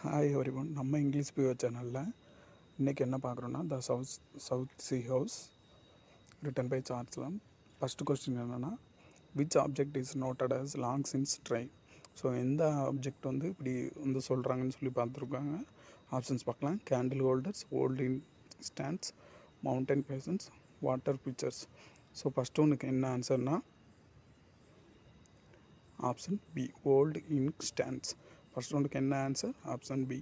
Hi everyone. நம்ம English PO சேனலில் இன்றைக்கி என்ன பார்க்குறோன்னா South Sea house written by Charles. First question என்னென்னா, which object is noted as long since dry. So எந்த ஆப்ஜெக்ட் வந்து இப்படி வந்து சொல்கிறாங்கன்னு சொல்லி பார்த்துருக்காங்க. ஆப்ஷன்ஸ் பார்க்கலாம். Candle holders, old ink stands, mountain basins, water pictures. So first ஒன்றுக்கு என்ன ஆன்சர்னா option B, old ink stands. First ஒன்றுக்கு என்ன answer? Option B.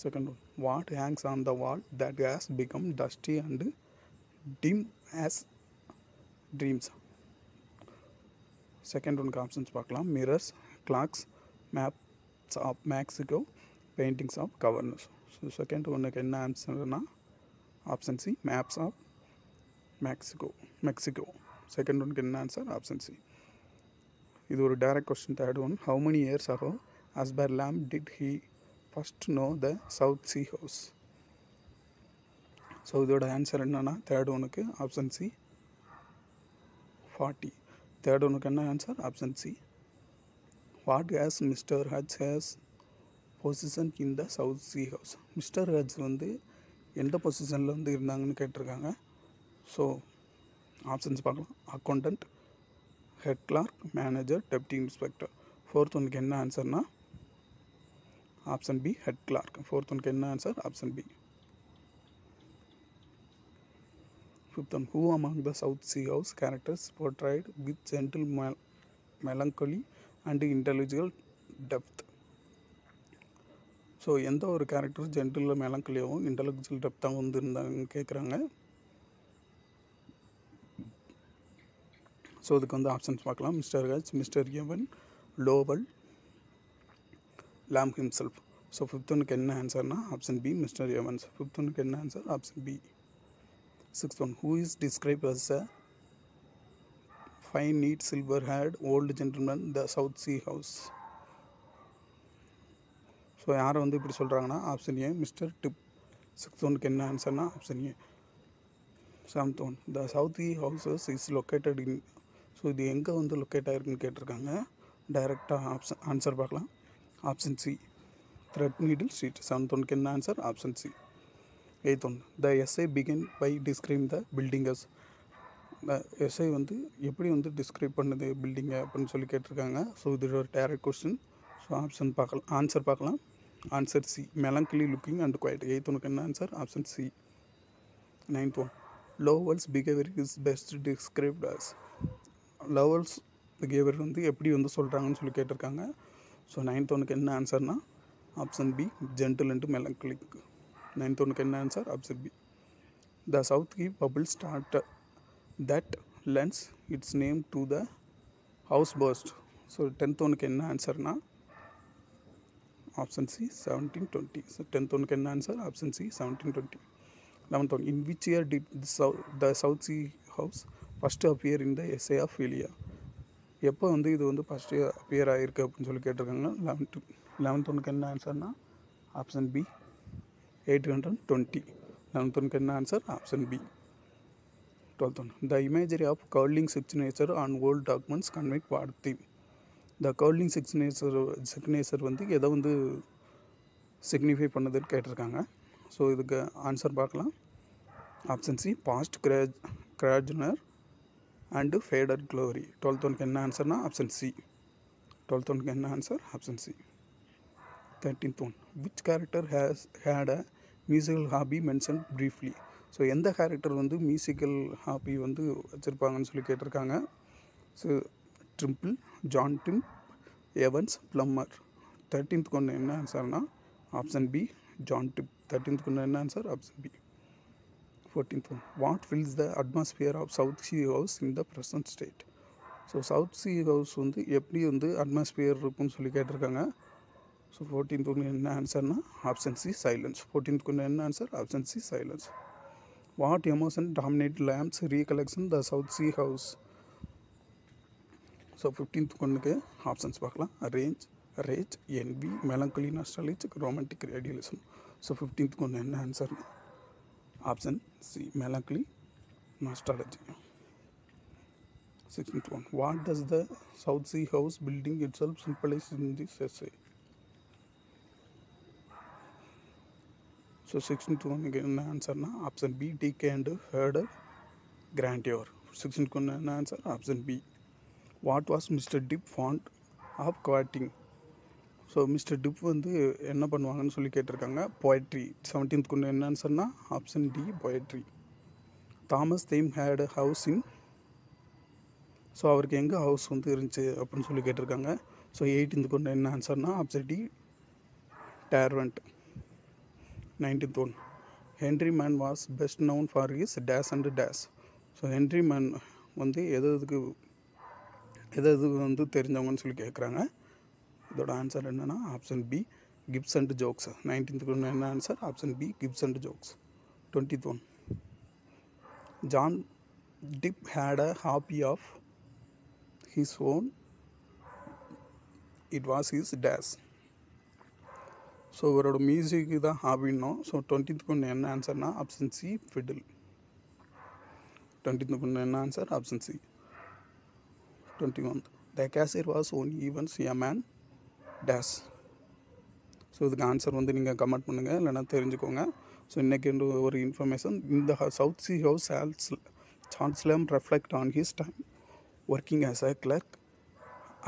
Second one, what hangs on the wall that has become dusty and dim as dreams. Second ஒன்றுக்கு options பார்க்கலாம். Mirrors, clocks, maps of Mexico, paintings of governors. So second ஒன்றுக்கு என்ன ஆன்சர்னா option C, maps of Mexico. Second ஒன்றுக்கு என்ன answer? Option C. இது ஒரு direct question. Third one, how many years ago Asber Lamb did he first know the South Sea House? So இதோட answer என்னன்னா third ஒனுக்கு ஆப்ஷன் சி 40. தேர்ட் ஒனுக்கு என்ன answer? Option C. What has Mr Hutch has position in the South Sea house. Mr Hutch வந்து எந்த பொசிஷனில் வந்து இருந்தாங்கன்னு கேட்டிருக்காங்க. ஸோ ஆப்ஷன்ஸ் பார்க்கலாம். Accountant, head clerk, manager, deputy inspector. Fourth ஒனுக்கு என்ன ஆன்சர்னா option B, head clerk. Fourth ஒனுக்கு என்ன answer? Option B. Fifth one, who among the South Sea house characters portrait with gentle melancholy and intellectual depth. So எந்த ஒரு character gentle மெலங்கொலியாகவும் intellectual டெப்த்தாகவும் வந்து இருந்தாங்கன்னு கேட்குறாங்க. ஸோ இதுக்கு வந்து ஆப்ஷன்ஸ் பார்க்கலாம். மிஸ்டர் ஹச், மிஸ்டர் எவன், லோவல், லாம் ஹிம்செல்ஃப். ஸோ ஃபிஃப்த் ஒனுக்கு என்ன ஆன்சர்னா option B, Mr Evans. Fifth ஒனுக்கு என்ன answer? Option B. Sixth one, who is describe as a fine neat silver haired old gentleman the South Sea house. So யாரை வந்து இப்படி சொல்கிறாங்கன்னா option A, Mr Tipp. Sixth ஒனுக்கு என்ன ஆன்சர்னா option A. Seventh one, the South Sea houses is located in. So இது எங்கே வந்து லொக்கேட் ஆகிருக்குன்னு கேட்டிருக்காங்க. டைரெக்டாக ஆன்சர் பார்க்கலாம். Option C, thread needle street. Seventh ஒனுக்கு என்ன answer? Option C. Eighth one, the essay begin by describe the buildings. இந்த எஸ்ஐ வந்து எப்படி வந்து டிஸ்கிரைப் பண்ணுது பில்டிங்கை அப்படின்னு சொல்லி கேட்டிருக்காங்க. ஸோ இது ஒரு டைரக்ட் கொஸ்டின். ஸோ ஆன்சர் பார்க்கலாம். Answer C, melancholy looking and quiet. Eighth ஒனுக்கு என்ன answer? Option C. Ninth one, Lovel's behaviour is best described as. Lovel's behaviour வந்து எப்படி வந்து சொல்கிறாங்கன்னு சொல்லி கேட்டிருக்காங்க. ஸோ நைன்த் ஒனுக்கு என்ன ஆன்சர்னா option B, gentle and melancholic. Ninth ஒனுக்கு என்ன answer? Option B. The South Sea bubble start that lends its name to the house first. So tenth ஒனுக்கு என்ன ஆன்சர்னா ஆப்ஷன் சி, 1720. ஸோ டென்த் ஒனுக்கு என்ன answer? Option C, 1720. Eleventh one, in which year did the South Sea house first appear in the essay of Elia. எப்போ வந்து இது வந்து first appear ஆகிருக்கு அப்படின்னு சொல்லி கேட்டிருக்காங்க. லெவன்த் ஒனுக்கு என்ன ஆன்சர்னா ஆப்ஷன் பி, 820. லெவன்த் ஒனுக்கு என்ன answer? Option B. Twelfth one, the imagery of curling signature on old documents convert what theme. The curling signature வந்து எதை வந்து சிக்னிஃபை பண்ணுதுன்னு கேட்டிருக்காங்க. ஸோ இதுக்கு ஆன்சர் பார்க்கலாம். Option C, past grandeur and faded glory. Twelfth ஒனுக்கு என்ன ஆன்சர்னா ஆப்ஷன் சி. டுவெல்த் ஒனுக்கு என்ன answer? Option C. 13th one, which character had a musical hobby mentioned briefly. So எந்த கேரக்டர் வந்து மியூசிக்கல் ஹாபி வந்து வச்சுருப்பாங்கன்னு சொல்லி கேட்டிருக்காங்க. So Trimble, John Tipp, Evans, Plummer. 13th ஒன்று என்ன ஆன்சர்னா option B, John Tipp. 13th ஒன்று என்ன answer? Option B. 14th one, what fills the atmosphere of south Sea house in the present state. So south Sea house வந்து எப்படி வந்து atmosphere இருக்குன்னு சொல்லி கேட்டிருக்காங்க. ஸோ 14th ஒன்று என்ன ஆன்சர்னா ஆப்ஷன் சி, சைலன்ஸ். 14th ஒன்று என்ன answer? Option C, silence. What emotion dominate Lamb's recollection the South Sea house. So 15th ஒன்றுக்கு ஆப்ஷன்ஸ் பார்க்கலாம். Rage, envy, melancholy, nostalgia, romantic, idealism. So 15th ஒன்று என்ன ஆன்சர்னா option C, melancholy, nostalgia. 16th one, what does the South Sea House building itself symbolize in this essay? So 16th ஒன்றுக்கு என்ன ஆன்சர்னா option B decay and harder grandeur. 16th என்ன answer option B. What was Mr Tipp fond of quoting. So Mr Tipp வந்து என்ன பண்ணுவாங்கன்னு சொல்லி கேட்டிருக்காங்க, poetry. 17th என்ன ஆன்சர்னா option D poetry. Thomas Tame had house in. So அவருக்கு எங்கே ஹவுஸ் வந்து இருந்துச்சு அப்படின்னு சொல்லி கேட்டிருக்காங்க. ஸோ 18th என்ன ஆன்சர்னா option D Derwent. 19th Henry Man was best known for his days and days. So Henry Man வந்து எது வந்து தெரிஞ்சவங்கன்னு சொல்லி கேட்குறாங்க. இதோட ஆன்சர் என்னென்னா option B quips and jokes. 19th என்ன answer option B quips and jokes. 20th John Tipp had a hobby of his own, it was his dash. ஸோ இவரோட மியூசிக்கு தான் ஹாபின்னோம். ஸோ 20th என்ன ஆன்சர்னா ஆப்ஷன் சி ஃபிடில். 20th என்ன answer option C. 21 the கேசியர் was one evens a man dash. So இதுக்கு answer வந்து நீங்கள் கமெண்ட் பண்ணுங்கள், இல்லைனா தெரிஞ்சுக்கோங்க. ஸோ இன்றைக்கி ஒரு இன்ஃபர்மேஷன், இந்த South Sea house Charles Lamb reflect on his time working as a clerk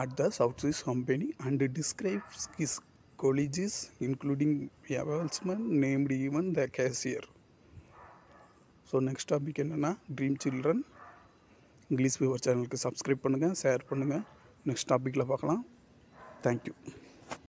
at the South Seas Company and describes his colleagues including Evalsman named even the cashier. So next topic என்னன்னா dream children. English viewer சேனலுக்கு subscribe பண்ணுங்கள், share பண்ணுங்கள். Next டாப்பிக்கில் பார்க்கலாம். Thank you.